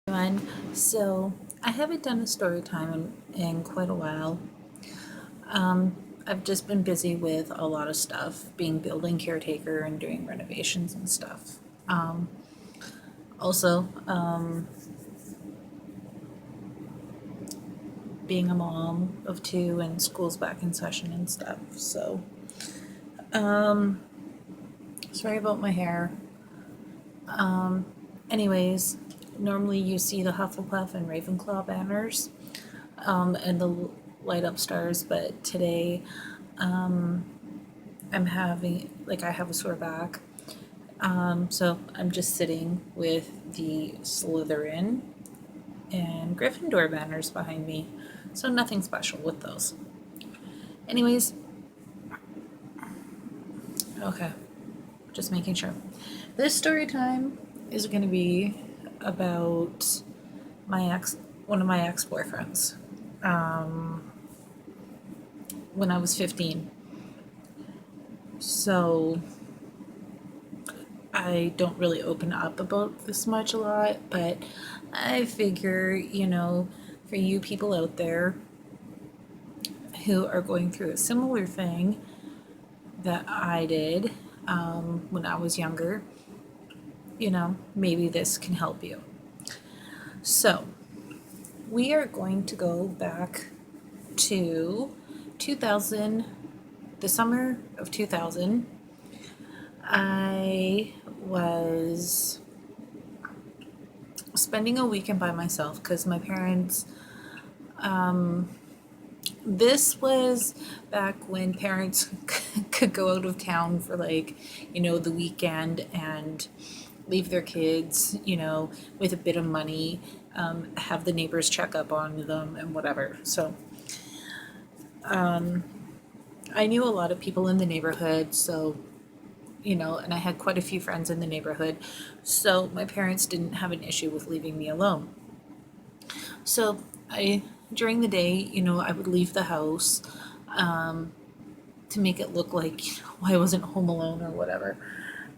Everyone. So I haven't done a story time in quite a while. I've just been busy with a lot of stuff, being building caretaker and doing renovations and stuff. Um, also, being a mom of two and school's back in session and stuff. So, um, sorry about my hair. Um, anyways, normally you see the Hufflepuff and Ravenclaw banners and the light up stars, but today um, I'm having, I have a sore back. So I'm just sitting with the Slytherin and Gryffindor banners behind me. So nothing special with those. Anyways, okay, just making sure. This story time is going to be about one of my ex boyfriends. Um, when I was 15. So I don't really open up about this much a lot, but I figure, for you people out there who are going through a similar thing that I did when I was younger, maybe this can help you. So, we are going to go back to 2000, the summer of 2000. I was spending a weekend by myself because my parents, this was back when parents could go out of town for the weekend and leave their kids, with a bit of money, have the neighbors check up on them and whatever. So I knew a lot of people in the neighborhood, so and I had quite a few friends in the neighborhood, so my parents didn't have an issue with leaving me alone. So during the day, I would leave the house um, to make it look like I wasn't home alone or whatever,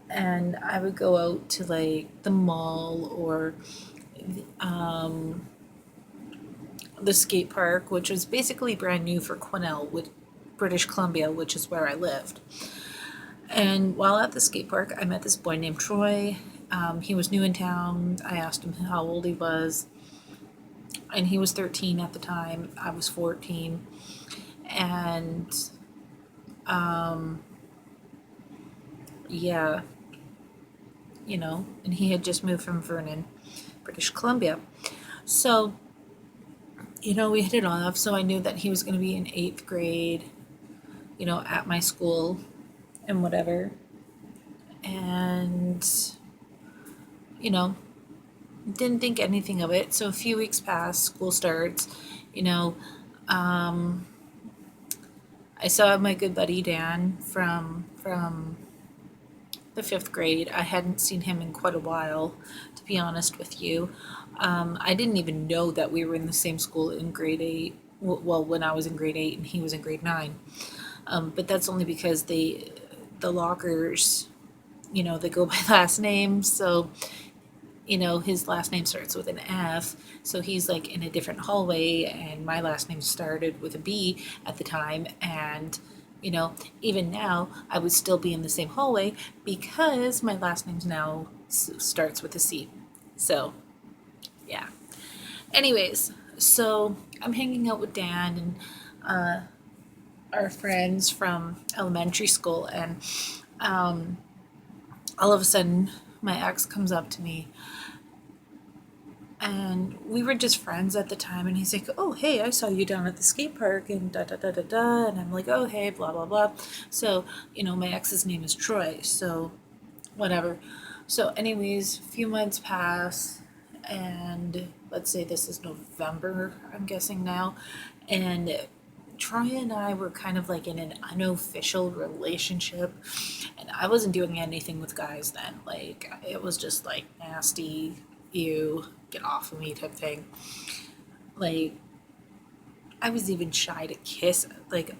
and I would go out to the mall or um, the skate park, which was basically brand new for Quesnel, with British Columbia, which is where I lived. And while at the skate park, I met this boy named Troy. He was new in town. I asked him how old he was, and he was 13 at the time. I was 14. And yeah, and he had just moved from Vernon, British Columbia. So, we hit it off. So I knew that he was going to be in eighth grade, at my school and whatever. And, you know, didn't think anything of it. So a few weeks pass, school starts, you know, um, I saw my good buddy Dan from the fifth grade. I hadn't seen him in quite a while, to be honest with you. I didn't even know that we were in the same school in grade eight. Well, when I was in grade eight and he was in grade nine. But that's only because the lockers, they go by last names. So, his last name starts with an F. So he's like in a different hallway, and my last name started with a B at the time. And, even now, I would still be in the same hallway because my last name now starts with a C. So, yeah. Anyways, so I'm hanging out with Dan and our friends from elementary school, and all of a sudden, my ex comes up to me, and we were just friends at the time, and he's like, "Oh, hey, I saw you down at the skate park," and da da da da da, and I'm like, "Oh, hey, blah blah blah." So, my ex's name is Troy, so whatever. So, anyways, a few months pass, and let's say this is November, I'm guessing now, and Troy and I were kind of like in an unofficial relationship, and I wasn't doing anything with guys then. Like, it was just like nasty, ew, get off of me type thing. Like, I was even shy to kiss, like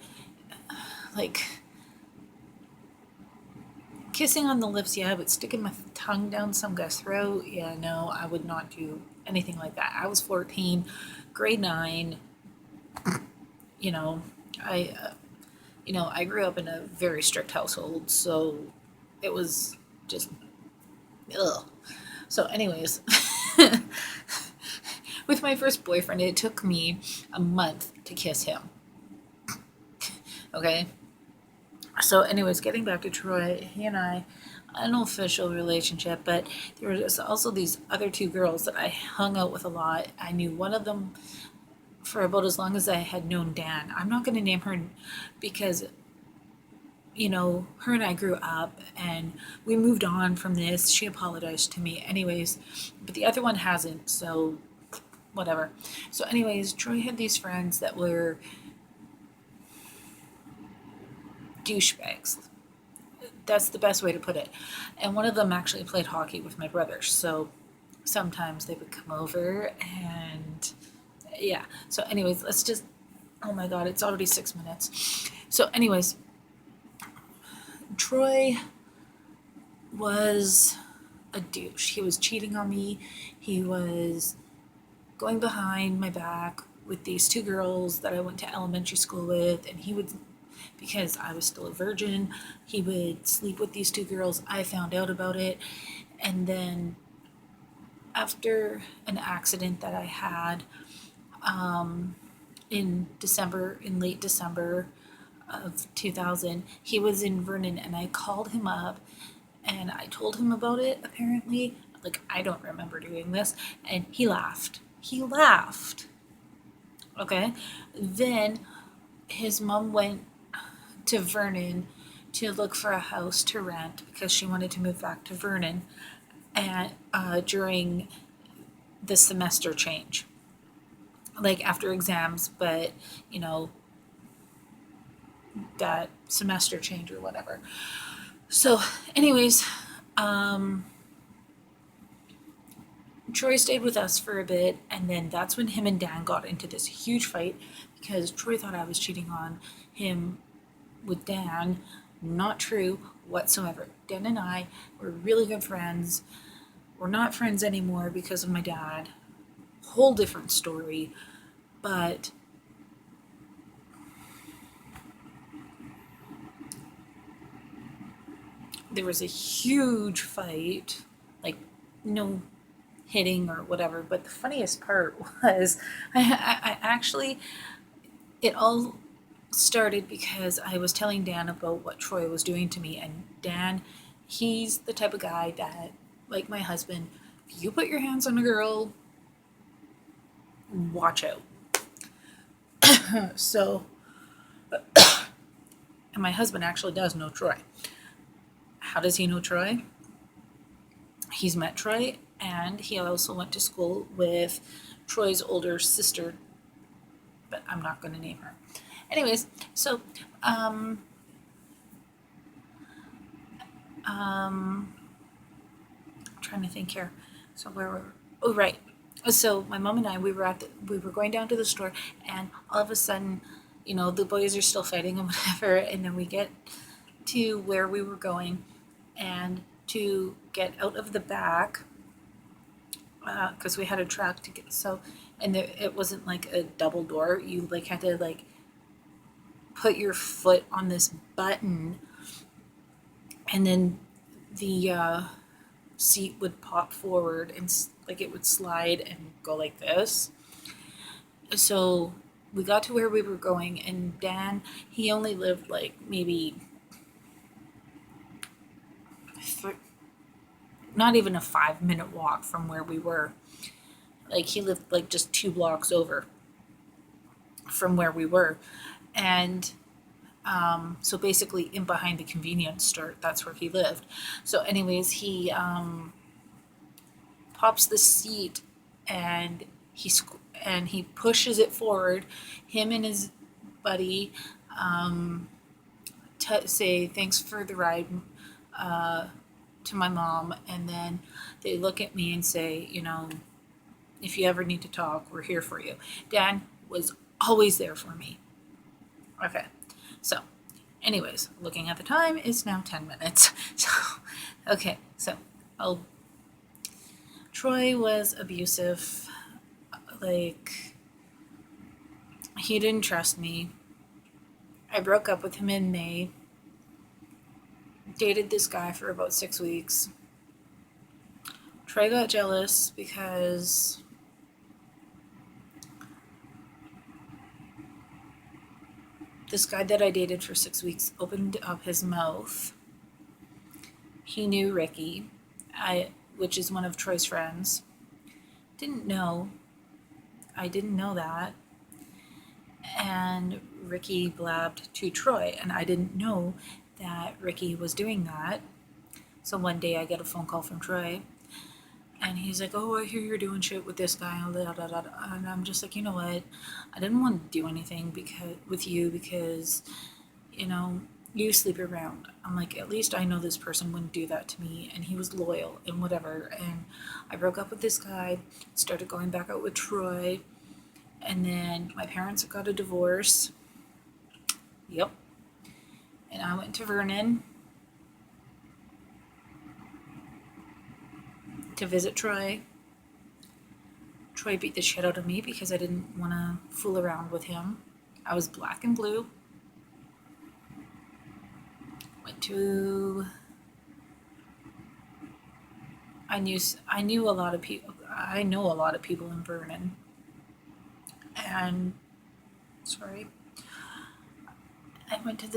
kissing on the lips, yeah, but sticking my tongue down some guy's throat, yeah, no, I would not do anything like that. I was 14, grade 9. You know, I I grew up in a very strict household, so it was just ugh. So, anyways, with my first boyfriend, it took me a month to kiss him. Okay. So, anyways, getting back to Troy, he and I, an official relationship, but there was also these other two girls that I hung out with a lot. I knew one of them for about as long as I had known Dan. I'm not going to name her because, her and I grew up and we moved on from this. She apologized to me, anyways, but the other one hasn't, so whatever. So, anyways, Troy had these friends that were douchebags. That's the best way to put it. And one of them actually played hockey with my brother. So sometimes they would come over and yeah. So, anyways, let's just, oh my God, it's already 6 minutes. So, anyways, Troy was a douche. He was cheating on me. He was going behind my back with these two girls that I went to elementary school with, and he would, because I was still a virgin, he would sleep with these two girls. I found out about it, and then after an accident that I had in late December of 2000, he was in Vernon, and I called him up and I told him about it, apparently. Like, I don't remember doing this, and he laughed. He laughed. Okay. Then his mom went to Vernon to look for a house to rent because she wanted to move back to Vernon and during the semester change, like after exams, but you know that semester change or whatever. So, anyways, Troy stayed with us for a bit, and then that's when him and Dan got into this huge fight because Troy thought I was cheating on him with Dan. Not true whatsoever. Dan and I were really good friends. We're not friends anymore because of my dad. Whole different story. But there was a huge fight, like no hitting or whatever. But the funniest part was I actually, it all started because I was telling Dan about what Troy was doing to me. And Dan, he's the type of guy that, like my husband, if you put your hands on a girl, watch out. So, and my husband actually does know Troy. How does he know Troy? He's met Troy, and he also went to school with Troy's older sister, but I'm not going to name her. Anyways, so I'm trying to think here. So where were? Oh, right. So my mom and I, we were going down to the store, and all of a sudden, the boys are still fighting and whatever, and then we get to where we were going, and to get out of the back, because we had a track to get, so, and it wasn't like a double door. You like had to like put your foot on this button, and then the seat would pop forward and like it would slide and go like this. So we got to where we were going, and Dan, he only lived like maybe not even a 5-minute walk from where we were. Like, he lived like just 2 blocks over from where we were. And so basically in behind the convenience store, that's where he lived. So anyways, he pops the seat, and he pushes it forward. Him and his buddy say thanks for the ride to my mom, and then they look at me and say, if you ever need to talk, we're here for you. Dan was always there for me. Okay, so anyways, looking at the time, it's now 10 minutes. So, okay, so Troy was abusive. Like, he didn't trust me. I broke up with him in May, dated this guy for about 6 weeks. Troy got jealous because this guy that I dated for 6 weeks opened up his mouth. He knew Ricky, which is one of Troy's friends. Didn't know. I didn't know that. And Ricky blabbed to Troy, and I didn't know that Ricky was doing that. So one day I get a phone call from Troy, and he's like, "Oh, I hear you're doing shit with this guy." And I'm just like, you know what? I didn't want to do anything because you know, you sleep around. I'm like, at least I know this person wouldn't do that to me, and he was loyal and whatever. And I broke up with this guy, started going back out with Troy, and then my parents got a divorce. Yep. And I went to Vernon to visit Troy. Troy beat the shit out of me because I didn't want to fool around with him. I was black and blue. Went to. I knew a lot of people. I know a lot of people in Vernon. And sorry, I went to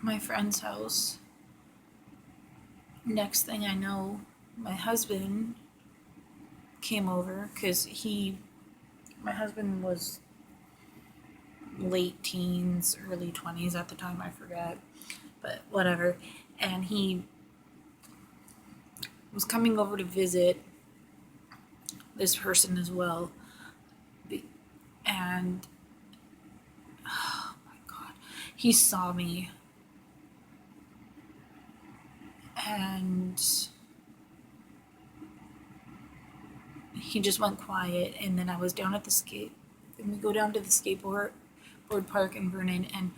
my friend's house. Next thing I know, my husband came over because my husband was late teens, early 20s at the time, I forget, but whatever. And he was coming over to visit this person as well. And oh my God, he saw me, and he just went quiet. And then I was down at and we go down to the skateboard park in Vernon, and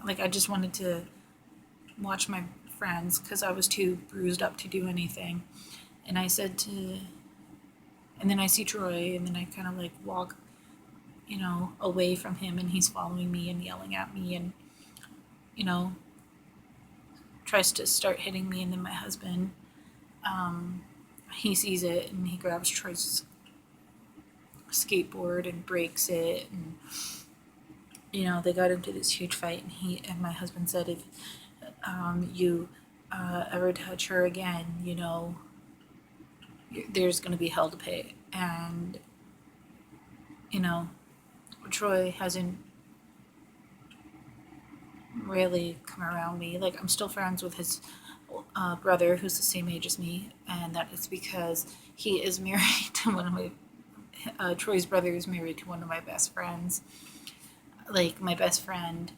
like I just wanted to watch my friends because I was too bruised up to do anything. And and then I see Troy, and then I kind of like walk, away from him, and he's following me and yelling at me, and you know, tries to start hitting me. And then my husband, he sees it, and he grabs Troy's skateboard and breaks it, and they got into this huge fight. And my husband said, if you ever touch her again, there's going to be hell to pay. And Troy hasn't really come around me. Like, I'm still friends with his brother, who's the same age as me, and that is because he is married to one of my Troy's brother is married to one of my best friends. Like, my best friend.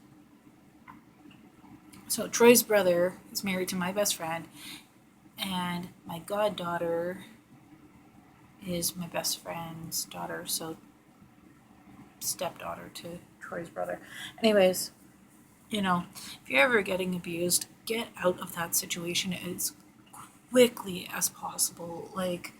So Troy's brother is married to my best friend, and my goddaughter is my best friend's daughter, so stepdaughter to Troy's brother. Anyways, if you're ever getting abused, get out of that situation as quickly as possible. Like,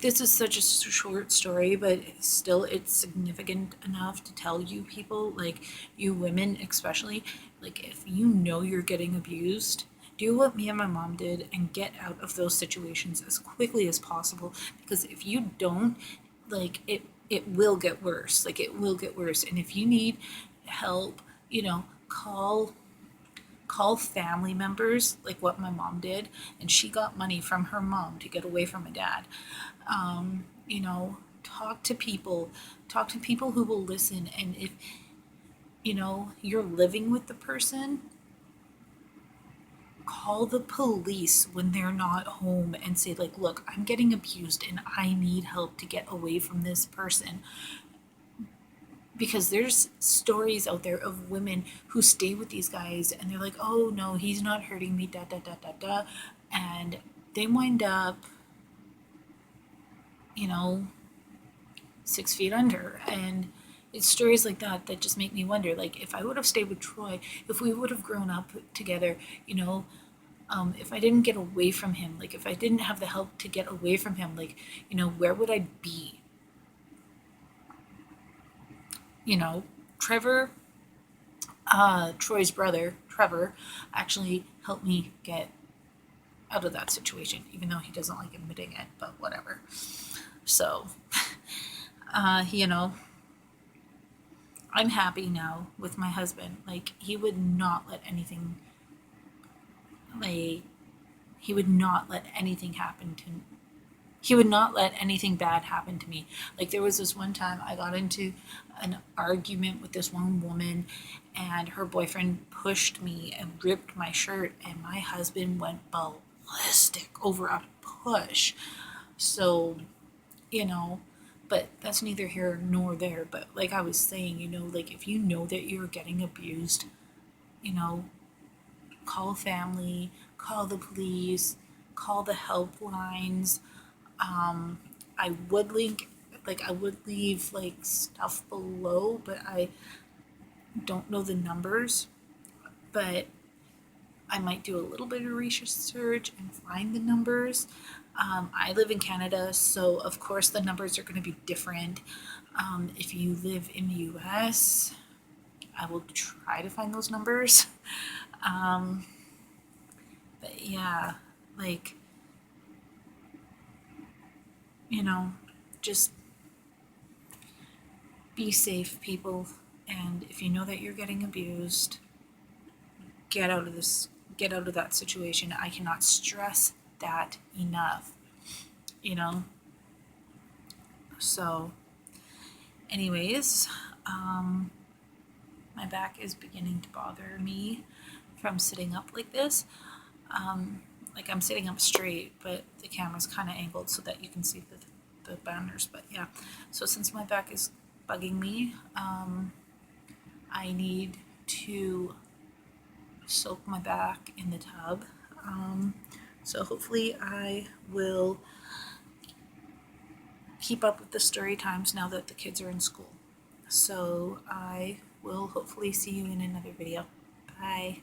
this is such a short story, but still it's significant enough to tell you people, like you women especially, like if you're getting abused, do what me and my mom did and get out of those situations as quickly as possible, because if you don't, like it will get worse. Like, it will get worse. And if you need help, call family members, like what my mom did, and she got money from her mom to get away from a dad. Talk to people who will listen. And if you're living with the person, call the police when they're not home and say, like, look, I'm getting abused and I need help to get away from this person. Because there's stories out there of women who stay with these guys and they're like, oh no, he's not hurting me, da da da da da, and they wind up 6 feet under. And it's stories like that just make me wonder, like, if I would have stayed with Troy, if we would have grown up together, If I didn't get away from him, like if I didn't have the help to get away from him, like, where would I be? You know, Trevor, Troy's brother, Trevor, actually helped me get out of that situation, even though he doesn't like admitting it, but whatever. So, you know, I'm happy now with my husband. Like, he would not let anything, like, he would not let anything happen to he would not let anything bad happen to me. Like, there was this one time I got into an argument with this one woman, and her boyfriend pushed me and ripped my shirt, and my husband went ballistic over a push. So, you know, but that's neither here nor there. But like I was saying, like if you know that you're getting abused, you know, call family, call the police, call the helplines. I would link, like, I would leave like stuff below, but I don't know the numbers. But I might do a little bit of research and find the numbers. I live in Canada, so of course the numbers are going to be different. If you live in the US, I will try to find those numbers. Um, but yeah, like, you know, just be safe, people. And if you know that you're getting abused, get out of this, get out of that situation. I cannot stress that enough, you know? So, anyways, um, my back is beginning to bother me from sitting up like this. Like I'm sitting up straight, but the camera's kind of angled so that you can see the banners. But yeah, so since my back is bugging me, I need to soak my back in the tub. So hopefully I will keep up with the story times now that the kids are in school. So I will hopefully see you in another video. Bye.